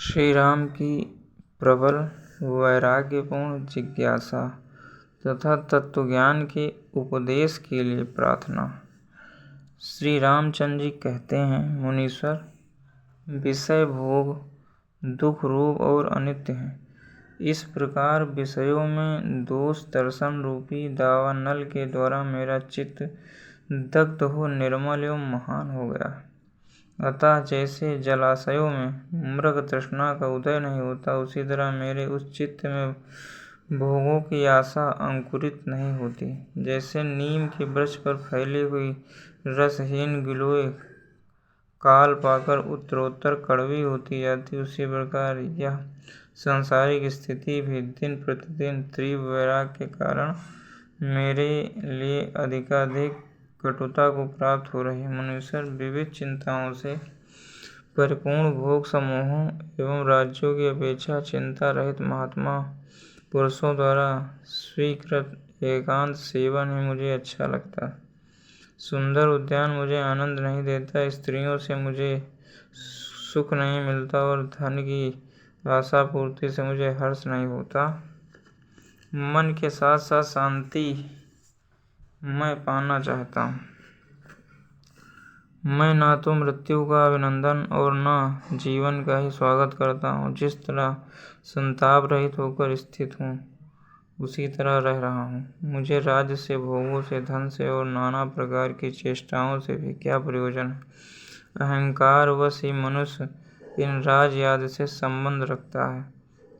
श्री राम की प्रबल वैराग्यपूर्ण जिज्ञासा तथा तत्वज्ञान के उपदेश के लिए प्रार्थना। श्री रामचंद्र जी कहते हैं, मुनीश्वर, विषय भोग दुख रूप और अनित्य हैं। इस प्रकार विषयों में दोष दर्शन रूपी दावानल के द्वारा मेरा चित्त दग्ध हो निर्मल एवं महान हो गया। अतः जैसे जलाशयों में मृग तृष्णा का उदय नहीं होता, उसी तरह मेरे उस चित्त में भोगों की आशा अंकुरित नहीं होती। जैसे नीम के वृक्ष पर फैली हुई रसहीन गिलोय काल पाकर उत्तरोत्तर कड़वी होती जाती, उसी प्रकार यह सांसारिक स्थिति भी दिन प्रतिदिन तीव्र वैराग्य के कारण मेरे लिए अधिकाधिक कटुता को प्राप्त हो रही है। मनुष्य विविध चिंताओं से परिपूर्ण भोग समूहों एवं राज्यों की अपेक्षा चिंता रहित महात्मा पुरुषों द्वारा स्वीकृत एकांत सेवन ही मुझे अच्छा लगता है। सुंदर उद्यान मुझे आनंद नहीं देता, स्त्रियों से मुझे सुख नहीं मिलता और धन की आशा पूर्ति से मुझे हर्ष नहीं होता। मन के साथ साथ शांति मैं पाना चाहता हूँ। मैं ना तो मृत्यु का अभिनंदन और न जीवन का ही स्वागत करता हूँ। जिस तरह संताप रहित होकर स्थित हूँ, उसी तरह रह रहा हूँ। मुझे राज्य से, भोगों से, धन से और नाना प्रकार की चेष्टाओं से भी क्या प्रयोजन है। अहंकारवश ही मनुष्य इन राजयाद से संबंध रखता है,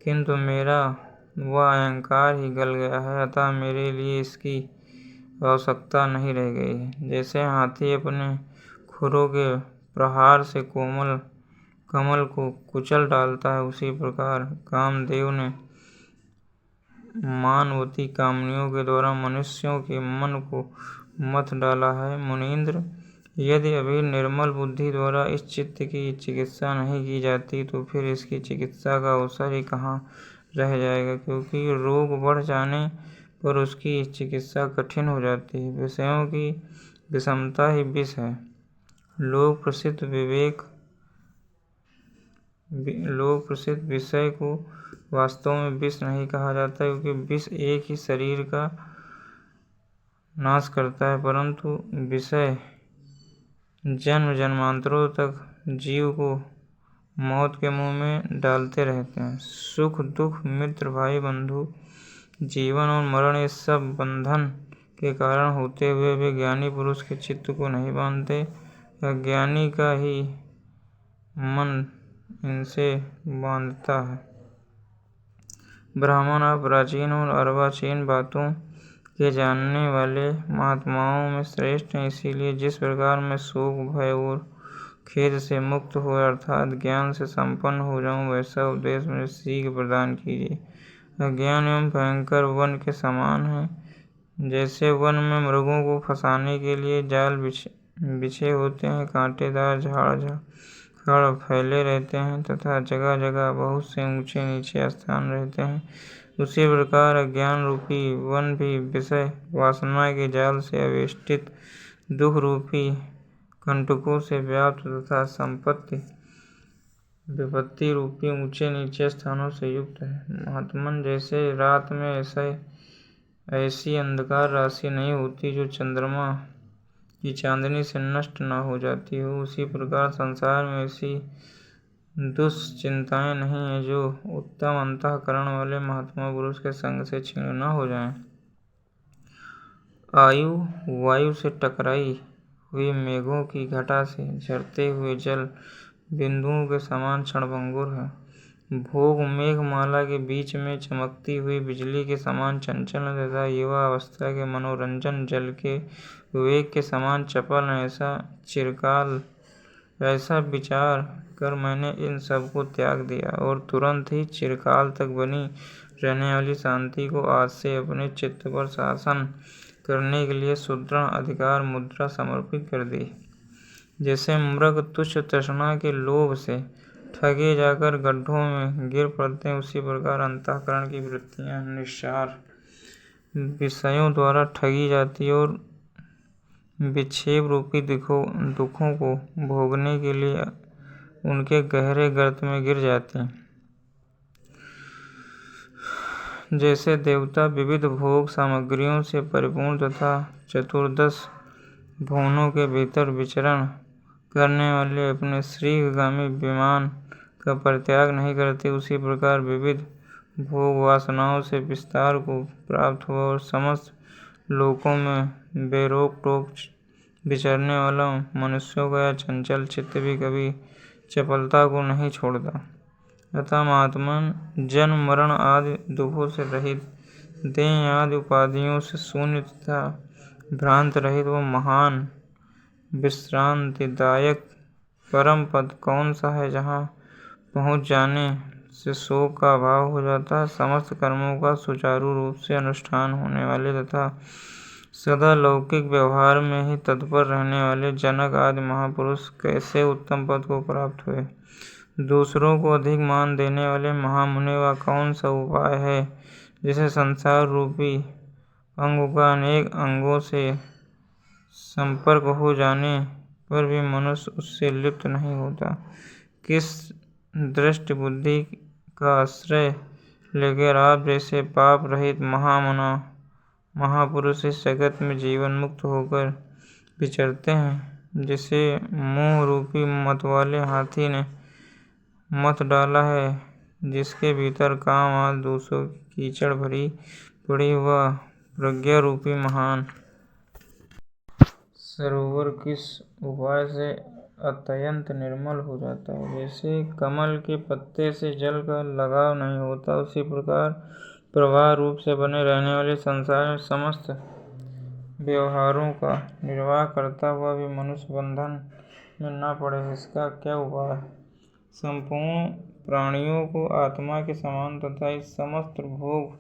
किंतु मेरा वह अहंकार ही गल गया है, अतः मेरे लिए इसकी आवश्यकता नहीं रह गई है। जैसे हाथी अपने खुरों के प्रहार से कोमल कमल को कुचल डालता है, उसी प्रकार कामदेव ने मानवती कामनियों के द्वारा मनुष्यों के मन को मथ डाला है। मुनींद्र, यदि अभी निर्मल बुद्धि द्वारा इस चित्त की चिकित्सा नहीं की जाती, तो फिर इसकी चिकित्सा का अवसर ही कहाँ रह जाएगा, क्योंकि रोग बढ़ जाने पर उसकी चिकित्सा कठिन हो जाती है। विषयों की विषमता ही विष है। लोक प्रसिद्ध विषय को वास्तव में विष नहीं कहा जाता, क्योंकि विष एक ही शरीर का नाश करता है, परंतु विषय जन्म जन्मांतरों तक जीव को मौत के मुंह में डालते रहते हैं। सुख दुख, मित्र भाई बंधु, जीवन और मरण, ये सब बंधन के कारण होते हुए वे ज्ञानी पुरुष के चित्त को नहीं बांधते। अज्ञानी का ही मन इनसे बांधता है। ब्राह्मण प्राचीन और अर्वाचीन बातों के जानने वाले महात्माओं में श्रेष्ठ हैं। इसीलिए जिस प्रकार मैं शोक, भय और खेद से मुक्त हो अर्थात ज्ञान से संपन्न हो जाऊं, वैसा उपदेश मुझे शीघ्र प्रदान कीजिए। अज्ञान एवं भयंकर वन के समान है। जैसे वन में मृगों को फंसाने के लिए जाल बिछे होते हैं, कांटेदार झाड़ फैले रहते हैं तथा जगह जगह बहुत से ऊंचे नीचे स्थान रहते हैं, उसी प्रकार अज्ञान रूपी वन भी विषय वासना के जाल से आवेष्टित दुख रूपी कंटकों से व्याप्त तथा संपत्ति विपत्ति रूपी ऊंचे नीचे स्थानों से युक्त है। महात्मन, जैसे रात में ऐसी अंधकार राशि नहीं होती जो चंद्रमा की चांदनी से नष्ट न हो जाती हो, उसी प्रकार संसार में ऐसी दुश्चिंताएं नहीं है जो उत्तम अंतःकरण वाले महात्मा पुरुष के संग से क्षीण न हो जाएं। आयु वायु से टकराई हुई मेघों की घटा से झरते हुए जल बिंदुओं के समान क्षणभंगुर है। भोग मेघमाला के बीच में चमकती हुई बिजली के समान चंचल है तथा युवा अवस्था के मनोरंजन जल के वेग के समान चपल है। ऐसा विचार कर मैंने इन सब को त्याग दिया और तुरंत ही चिरकाल तक बनी रहने वाली शांति को आज से अपने चित्त पर शासन करने के लिए सुदृढ़ अधिकार मुद्रा समर्पित कर दी। जैसे मृग तुच्छ तृष्णा के लोभ से ठगे जाकर गड्ढों में गिर पड़ते हैं, उसी प्रकार अंतःकरण की वृत्तियां निस्सार विषयों द्वारा ठगी जाती और विक्षेप रूपी दुखों को भोगने के लिए उनके गहरे गर्त में गिर जाती। जैसे देवता विविध भोग सामग्रियों से परिपूर्ण तथा चतुर्दश भुवनों के भीतर विचरण करने वाले अपने श्रीगामी विमान का परित्याग नहीं करते, उसी प्रकार विविध भोग वासनाओं से विस्तार को प्राप्त हुआ और समस्त लोकों में बेरोक टोक विचरने वाला मनुष्यों का यह चंचल चित्त भी कभी चपलता को नहीं छोड़ता। अतः महात्मन, जन्म मरण आदि दुखों से रहित, देह आदि उपाधियों से शून्य तथा भ्रांत रहित वो महान विश्रांतिदायक परम पद कौन सा है जहाँ पहुँच जाने से शोक का अभाव हो जाता है। समस्त कर्मों का सुचारू रूप से अनुष्ठान होने वाले तथा सदा लौकिक व्यवहार में ही तत्पर रहने वाले जनक आदि महापुरुष कैसे उत्तम पद को प्राप्त हुए। दूसरों को अधिक मान देने वाले महामुनि का कौन सा उपाय है जिसे संसार रूपी अंग का अनेक अंगों से संपर्क हो जाने पर भी मनुष्य उससे लिप्त नहीं होता। किस दृष्टि बुद्धि का आश्रय लेकर आप जैसे पाप रहित महापुरुष इस जगत में जीवन मुक्त होकर विचरते हैं। जिसे मोह रूपी मतवाले हाथी ने मत डाला है, जिसके भीतर काम आदि दोषों की कीचड़ भरी पड़ी, वह प्रज्ञा रूपी महान सरोवर किस उपाय से अत्यंत निर्मल हो जाता है। जैसे कमल के पत्ते से जल का लगाव नहीं होता, उसी प्रकार प्रवाह रूप से बने रहने वाले संसार में समस्त व्यवहारों का निर्वाह करता हुआ भी मनुष्य बंधन में न पड़े, इसका क्या उपाय है। संपूर्ण प्राणियों को आत्मा के समान तथा इस समस्त भोग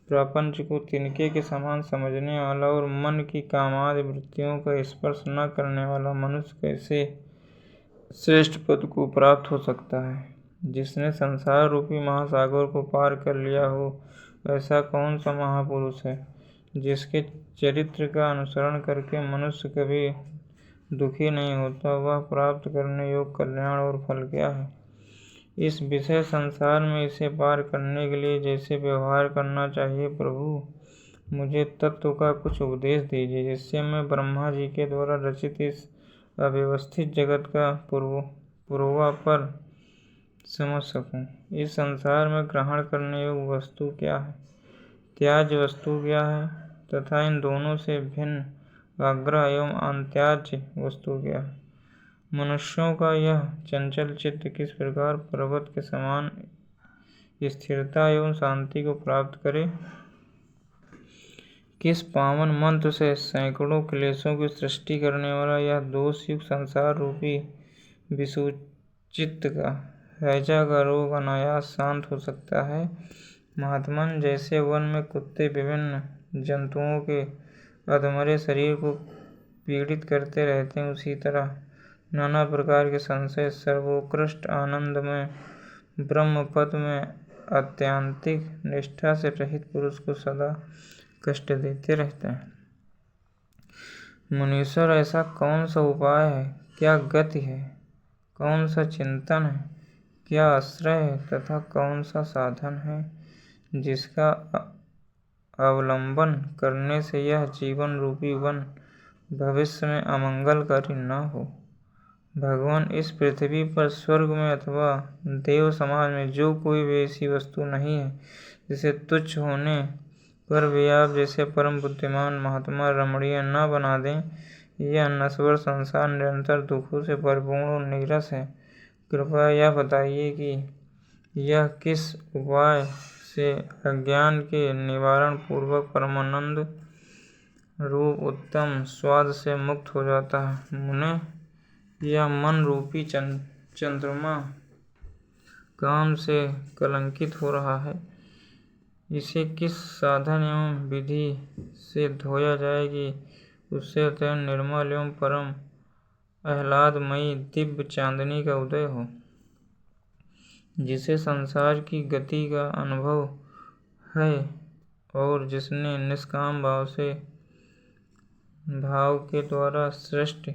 प्रपंच को तिनके के समान समझने वाला और मन की कामादि वृत्तियों का स्पर्श न करने वाला मनुष्य कैसे श्रेष्ठ पद को प्राप्त हो सकता है। जिसने संसार रूपी महासागर को पार कर लिया हो, ऐसा कौन सा महापुरुष है जिसके चरित्र का अनुसरण करके मनुष्य कभी दुखी नहीं होता। वह प्राप्त करने योग्य कल्याण और फल क्या है। इस विषय संसार में इसे पार करने के लिए जैसे व्यवहार करना चाहिए, प्रभु मुझे तत्व का कुछ उपदेश दीजिए, जिससे मैं ब्रह्मा जी के द्वारा रचित इस अव्यवस्थित जगत का पूर्वापर समझ सकूं। इस संसार में ग्रहण करने योग्य वस्तु क्या है, त्याज्य वस्तु क्या है, तथा इन दोनों से भिन्न आग्रह एवं अत्याज्य वस्तु क्या है। मनुष्यों का यह चंचल चित्त किस प्रकार पर्वत के समान स्थिरता एवं शांति को प्राप्त करे। किस पावन मंत्र से सैकड़ों क्लेशों की सृष्टि करने वाला यह दोष युक्त संसार रूपी विसूचित का हैजा का रोग अनायास शांत हो सकता है। महात्मन, जैसे वन में कुत्ते विभिन्न जंतुओं के अधमरे शरीर को पीड़ित करते रहते हैं, उसी तरह नाना प्रकार के संशय सर्वोत्कृष्ट आनंद में ब्रह्म पद में आत्यंतिक निष्ठा से रहित पुरुष को सदा कष्ट देते रहते हैं। मुनीश्वर, ऐसा कौन सा उपाय है, क्या गति है, कौन सा चिंतन है, क्या आश्रय है तथा कौन सा साधन है जिसका अवलंबन करने से यह जीवन रूपी वन भविष्य में अमंगलकारी न हो। भगवान, इस पृथ्वी पर स्वर्ग में अथवा देव समाज में जो कोई भी ऐसी वस्तु नहीं है जिसे तुच्छ होने पर भी आप जैसे परम बुद्धिमान महात्मा रमणीय न बना दें। यह नश्वर संसार निरंतर दुखों से परिपूर्ण और नीरस है। कृपया यह बताइए कि यह किस उपाय से अज्ञान के निवारण पूर्वक परमानंद रूप उत्तम स्वाद से मुक्त हो जाता है। मुने, यह मन रूपी चंद्रमा काम से कलंकित हो रहा है, इसे किस साधन एवं विधि से धोया जाए कि उससे अत्यंत निर्मल एवं परम आह्लादमयी दिव्य चांदनी का उदय हो, जिसे संसार की गति का अनुभव है और जिसने निष्काम भाव के द्वारा सृष्टि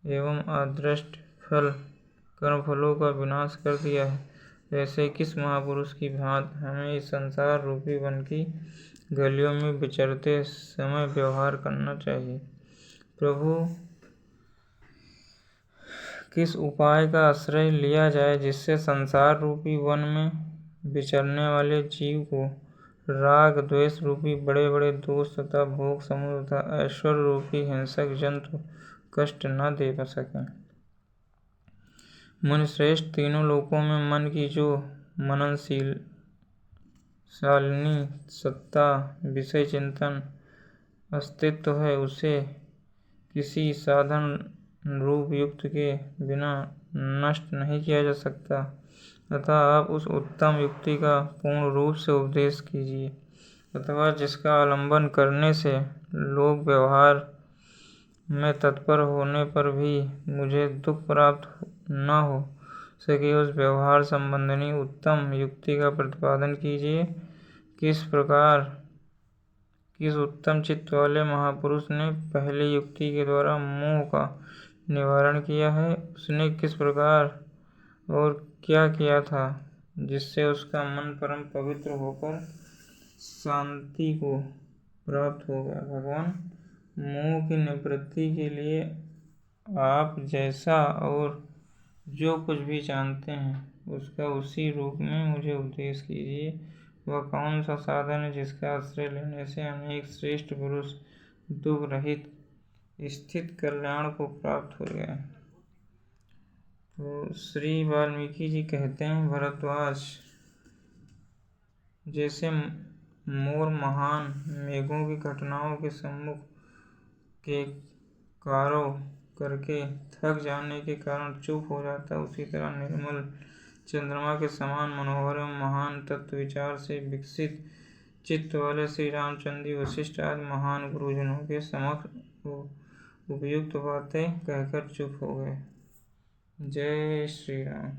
एवं अदृष्ट फल कर्मफलों का विनाश कर दिया है, ऐसे किस महापुरुष की भांति हमें इस संसार रूपी वन की गलियों में विचरते समय व्यवहार करना चाहिए। प्रभु, किस उपाय का आश्रय लिया जाए जिससे संसार रूपी वन में विचरने वाले जीव को राग द्वेष रूपी बड़े बड़े दोष तथा भोग समूह तथा ऐश्वर्य रूपी हिंसक जंतु कष्ट न दे सकें। मुनिश्रेष्ठ, तीनों लोकों में मन की जो मननशील शालिनी सत्ता विषय चिंतन अस्तित्व है, उसे किसी साधन रूप युक्त के बिना नष्ट नहीं किया जा सकता, तथा आप उस उत्तम युक्ति का पूर्ण रूप से उपदेश कीजिए, अथवा जिसका अवलंबन करने से लोग व्यवहार में तत्पर होने पर भी मुझे दुख प्राप्त न हो सके, उस व्यवहार संबंधी उत्तम युक्ति का प्रतिपादन कीजिए। किस उत्तम चित्त वाले महापुरुष ने पहली युक्ति के द्वारा मोह का निवारण किया है, उसने किस प्रकार और क्या किया था जिससे उसका मन परम पवित्र होकर शांति को प्राप्त हो गया। भगवान, मोह की निवृत्ति के लिए आप जैसा और जो कुछ भी जानते हैं उसका उसी रूप में मुझे उपदेश कीजिए। वह कौन सा साधन है जिसका आश्रय लेने से अनेक श्रेष्ठ पुरुष दुख रहित स्थित कल्याण को प्राप्त हो गया। तो श्री वाल्मीकि जी कहते हैं, भरद्वाज, जैसे मोर महान मेघों की घटनाओं के सम्मुख के कारों करके थक जाने के कारण चुप हो जाता, उसी तरह निर्मल चंद्रमा के समान मनोहर एवं महान तत्व विचार से विकसित चित्त वाले श्री रामचंद्र जी वशिष्ठ आदि महान गुरुजनों के समक्ष उपयुक्त बातें कहकर चुप हो गए। जय श्री राम।